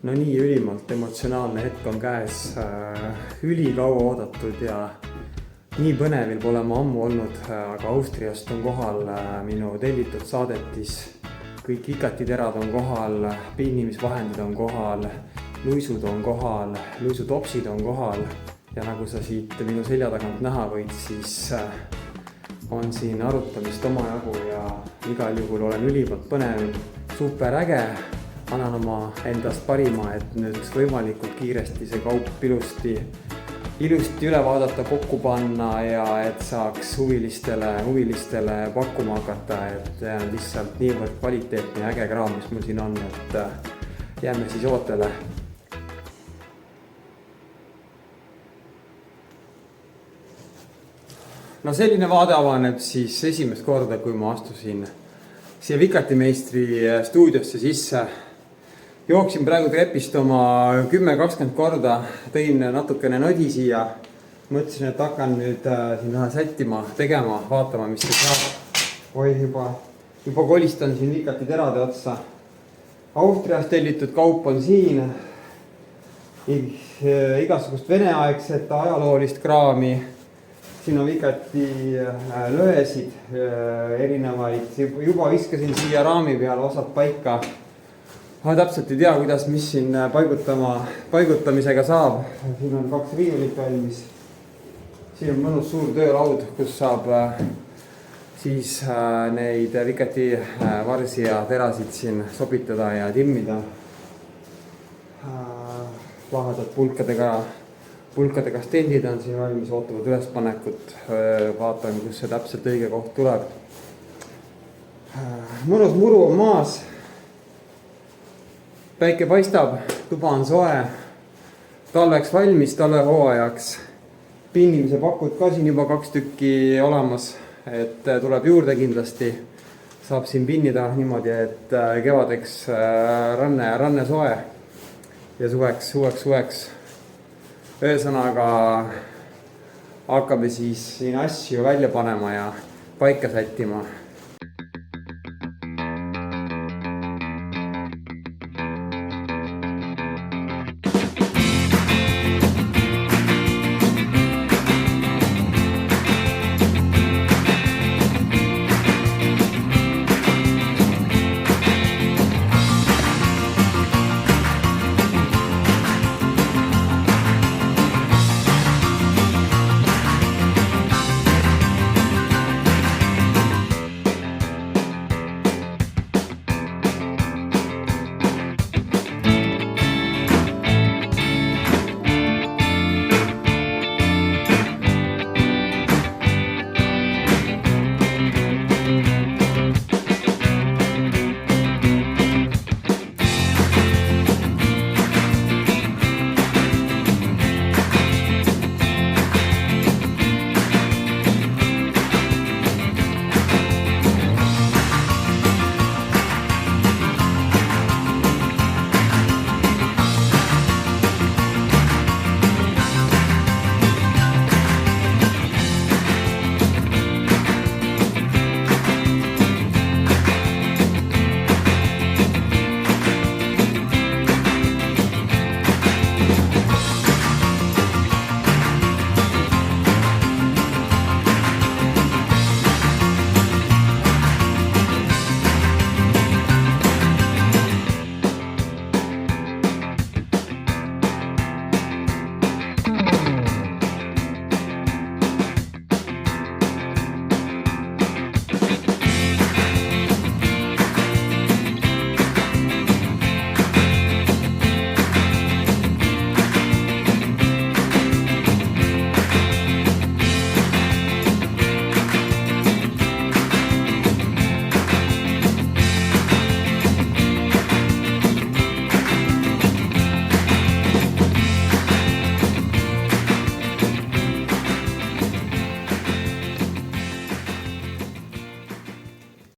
No nii ülimalt emotsionaalne hetk on käes, ülikaua oodatud ja nii põnevil pole ma ammu olnud, aga Austriast on kohal minu tellitud saadetis. Kõik ikatiterad on kohal, pinnimisvahendid on kohal, luisud on kohal, luisutopsid on kohal ja nagu sa siit minu selja tagant näha võid, siis on siin arutamist omajagu ja igal juhul olen ülimalt põnev, super äge. Annan oma endast parima, et nüüd võimalikult kiiresti see kaup ilusti üle vaadata, kokku panna ja et saaks huvilistele pakkuma hakata, et lihtsalt niivõrd kvaliteetne ja äge kraam, mis mul siin on, et jääme siis ootele. No selline vaade avaneb siis esimest korda, kui ma astusin siia Vikatimeistri stuudiosse sisse. Jooksin praegu trepist oma 10-20 korda, tõin natukene nodi siia. Mõtlesin, et hakkan nüüd siin vähe sättima, tegema, vaatama, mis see saab. Oi, juba kolistan siin vikatiterade otsa. Austrias tellitud kaup on siin. Igasugust veneaegset ajaloolist kraami. Siin on vikati löösid erinevaid. Juba viskasin siia raami peale osad paika. Ma täpselt ei tea, mis siin paigutamisega saab. Siin on 2 riiulit valmis. Siin on mõnus suur töölaud, kus saab siis neid vikati varsi ja terasid siin sobitada ja timmida. Lahedad pulkadega stendid on siin valmis, ootavad ülespanekut. Vaatan, kus see täpselt õige koht tuleb. Mõnus muru on maas. Päike paistab, tuba on soe, talveks valmis, talvehooajaks. Pinnimise pakud ka siin juba 2 tükki olemas, et tuleb juurde kindlasti. Saab siin pinnida niimoodi, et kevadeks ranne soe ja suveks. Ühesõnaga hakkame siis siin asju välja panema ja paika sättima.